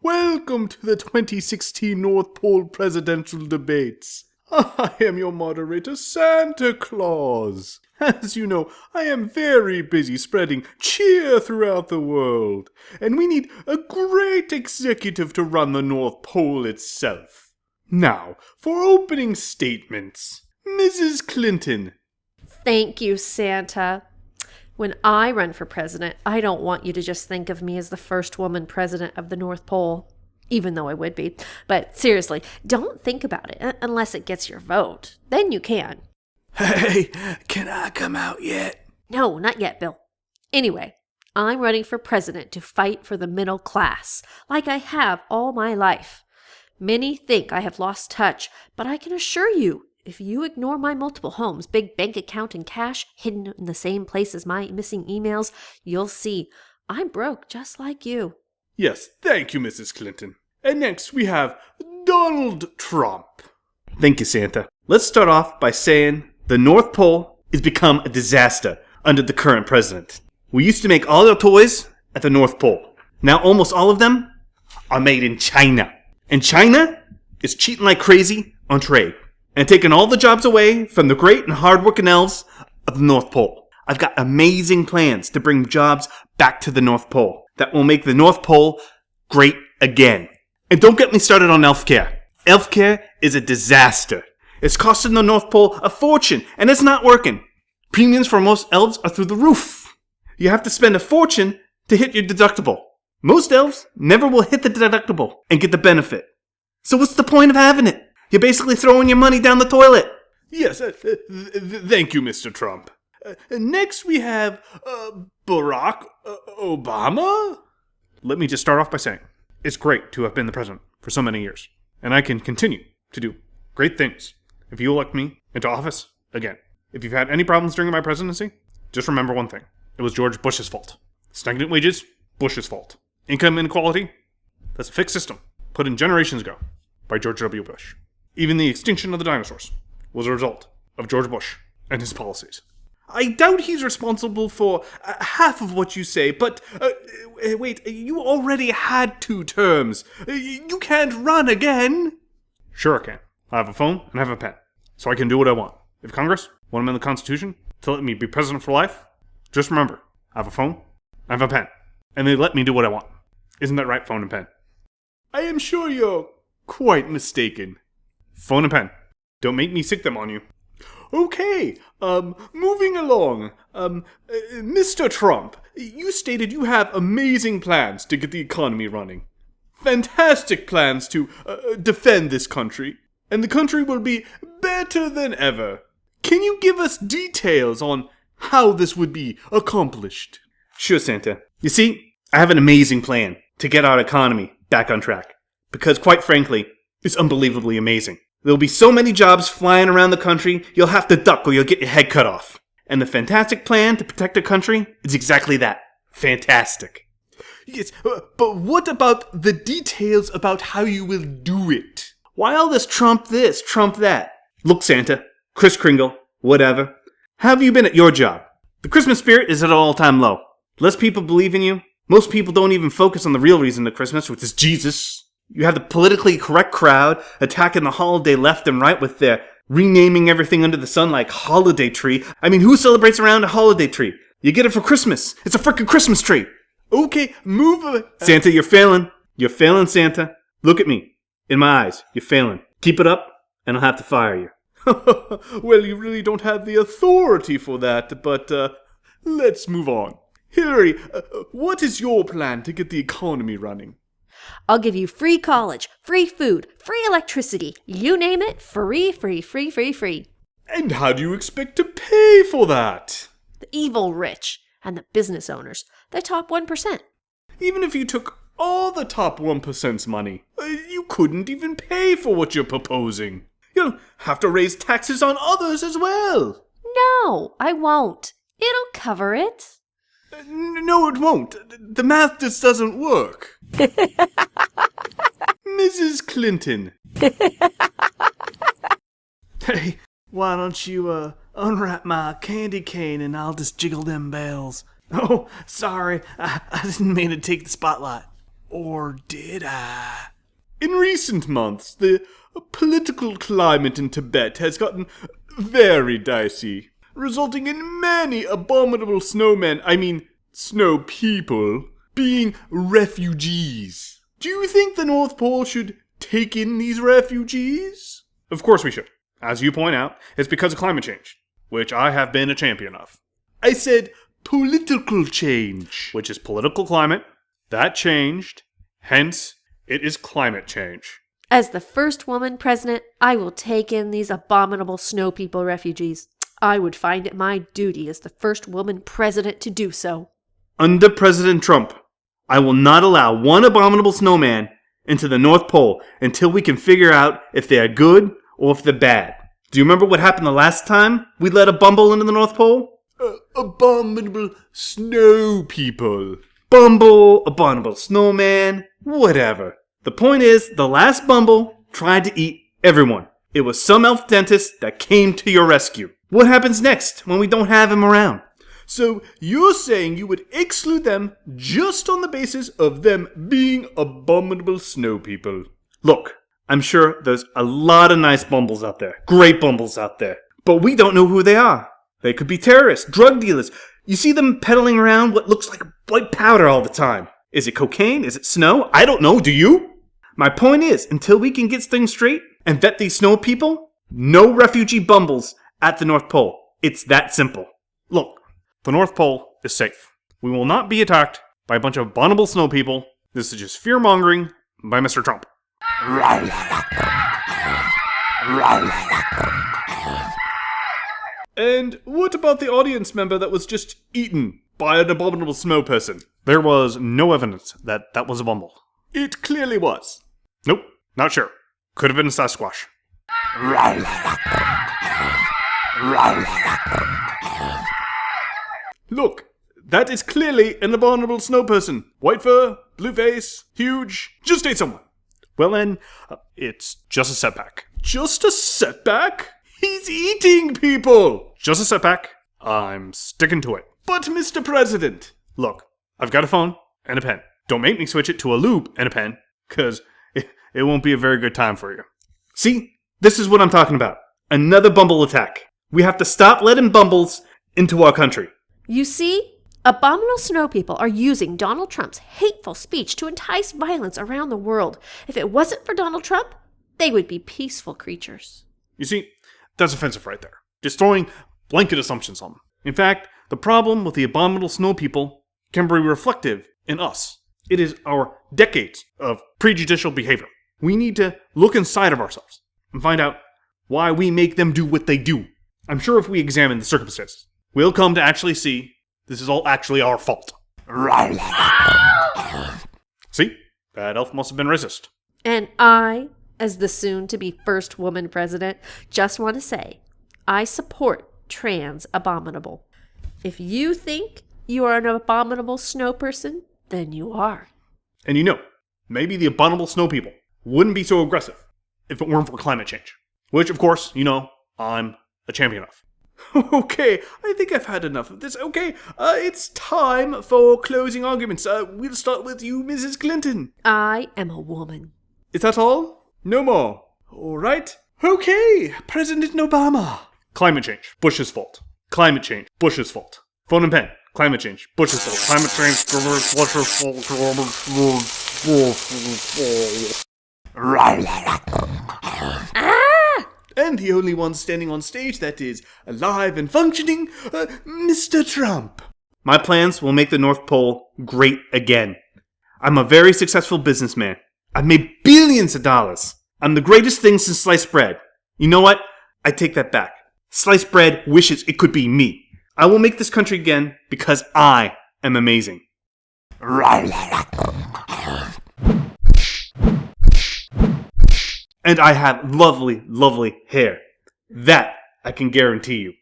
Welcome to the 2016 North Pole presidential debates. I am your moderator, Santa Claus. As you know, I am very busy spreading cheer throughout the world, and we need a great executive to run the North Pole itself. Now, for opening statements, Mrs. Clinton. Thank you, Santa. When I run for president, I don't want you to just think of me as the first woman president of the North Pole, even though I would be. But seriously, don't think about it unless it gets your vote. Then you can. Hey, can I come out yet? No, not yet, Bill. Anyway, I'm running for president to fight for the middle class, like I have all my life. Many think I have lost touch, but I can assure you, if you ignore my multiple homes, big bank account, and cash hidden in the same place as my missing emails, you'll see I'm broke just like you. Yes, thank you, Mrs. Clinton. And next we have Donald Trump. Thank you, Santa. Let's start off by saying the North Pole has become a disaster under the current president. We used to make all our toys at the North Pole. Now almost all of them are made in China. And China is cheating like crazy on trade and taking all the jobs away from the great and hard-working elves of the North Pole. I've got amazing plans to bring jobs back to the North Pole that will make the North Pole great again. And don't get me started on healthcare. Healthcare is a disaster. It's costing the North Pole a fortune, and it's not working. Premiums for most elves are through the roof. You have to spend a fortune to hit your deductible. Most elves never will hit the deductible and get the benefit. So what's the point of having it? You're basically throwing your money down the toilet. Yes, thank you, Mr. Trump. Next we have Barack Obama. Let me just start off by saying, it's great to have been the president for so many years. And I can continue to do great things if you elect me into office again. If you've had any problems during my presidency, just remember one thing. It was George Bush's fault. Stagnant wages, Bush's fault. Income inequality, that's a fixed system put in generations ago by George W. Bush. Even the extinction of the dinosaurs was a result of George Bush and his policies. I doubt he's responsible for half of what you say, but wait, you already had 2 terms. You can't run again. Sure I can. I have a phone and I have a pen, so I can do what I want. If Congress want to amend the Constitution to let me be president for life, just remember, I have a phone, I have a pen, and they let me do what I want. Isn't that right, phone and pen? I am sure you're quite mistaken. Phone and pen. Don't make me sick them on you. Okay, moving along. Mr. Trump, you stated you have amazing plans to get the economy running. Fantastic plans to defend this country. And the country will be better than ever. Can you give us details on how this would be accomplished? Sure, Santa. You see, I have an amazing plan to get our economy back on track. Because quite frankly, it's unbelievably amazing. There'll be so many jobs flying around the country, you'll have to duck or you'll get your head cut off. And the fantastic plan to protect the country is exactly that. Fantastic. Yes, but what about the details about how you will do it? Why all this, Trump that? Look, Santa, Kris Kringle, whatever. How have you been at your job? The Christmas spirit is at an all-time low. Less people believe in you. Most people don't even focus on the real reason to Christmas, which is Jesus. You have the politically correct crowd attacking the holiday left and right with their renaming everything under the sun like holiday tree. I mean, who celebrates around a holiday tree? You get it for Christmas. It's a frickin' Christmas tree. Okay, move Santa, you're failing. You're failing, Santa. Look at me. In my eyes, you're failing. Keep it up, and I'll have to fire you. Well, you really don't have the authority for that, but let's move on. Hilary, what is your plan to get the economy running? I'll give you free college, free food, free electricity. You name it, free. And how do you expect to pay for that? The evil rich and the business owners, the top 1%. Even if you took all the top 1%'s money, you couldn't even pay for what you're proposing. You'll have to raise taxes on others as well. No, I won't. It'll cover it. No, it won't. The math just doesn't work. Mrs. Clinton. Hey, why don't you unwrap my candy cane and I'll just jiggle them bells. Oh, sorry, I didn't mean to take the spotlight. Or did I? In recent months, the political climate in Tibet has gotten very dicey, resulting in many abominable snow people, being refugees. Do you think the North Pole should take in these refugees? Of course we should. As you point out, it's because of climate change, which I have been a champion of. I said political change, which is political climate. That changed, hence, it is climate change. As the first woman president, I will take in these abominable snow people refugees. I would find it my duty as the first woman president to do so. Under President Trump, I will not allow one abominable snowman into the North Pole until we can figure out if they are good or if they're bad. Do you remember what happened the last time we let a Bumble into the North Pole? Abominable snow people. Bumble, abominable snowman, whatever. The point is, the last Bumble tried to eat everyone. It was some elf dentist that came to your rescue. What happens next when we don't have him around? So you're saying you would exclude them just on the basis of them being abominable snow people. Look, I'm sure there's a lot of nice Bumbles out there. Great Bumbles out there. But we don't know who they are. They could be terrorists, drug dealers. You see them peddling around what looks like white powder all the time. Is it cocaine? Is it snow? I don't know. Do you? My point is, until we can get things straight and vet these snow people, no refugee Bumbles at the North Pole. It's that simple. Look, the North Pole is safe. We will not be attacked by a bunch of abominable snow people. This is just fear-mongering by Mr. Trump. And what about the audience member that was just eaten by an abominable snow person? There was no evidence that that was a Bumble. It clearly was. Nope, not sure. Could have been a Sasquatch. Look, that is clearly an abominable snow person. White fur, blue face, huge, just ate someone. Well then, it's just a setback. Just a setback? He's eating people! Just a setback. I'm sticking to it. But Mr. President, look, I've got a phone and a pen. Don't make me switch it to a loop and a pen, because it won't be a very good time for you. See, this is what I'm talking about. Another Bumble attack. We have to stop letting Bumbles into our country. You see, abominable snow people are using Donald Trump's hateful speech to entice violence around the world. If it wasn't for Donald Trump, they would be peaceful creatures. You see, that's offensive right there. Just throwing blanket assumptions on them. In fact, the problem with the abominable snow people can be reflective in us. It is our decades of prejudicial behavior. We need to look inside of ourselves and find out why we make them do what they do. I'm sure if we examine the circumstances, we'll come to actually see this is all actually our fault. See? That elf must have been racist. And I, as the soon-to-be first woman president, just want to say, I support trans abominable. If you think you are an abominable snow person, then you are. And you know, maybe the abominable snow people wouldn't be so aggressive if it weren't for climate change. Which, of course, you know, I'm a champion of. Okay, I think I've had enough of this. Okay, it's time for closing arguments. We'll start with you, Mrs. Clinton. I am a woman. Is that all? No more. All right. Okay, President Obama. Climate change, Bush's fault. Climate change, Bush's fault. Phone and pen. Climate change, Bush's fault. Climate change, Bush's fault. And the only one standing on stage that is alive and functioning, Mr. Trump. My plans will make the North Pole great again. I'm a very successful businessman. I've made billions of dollars. I'm the greatest thing since sliced bread. You know what? I take that back. Sliced bread wishes it could be me. I will make this country again because I am amazing. And I have lovely, lovely hair. That I can guarantee you.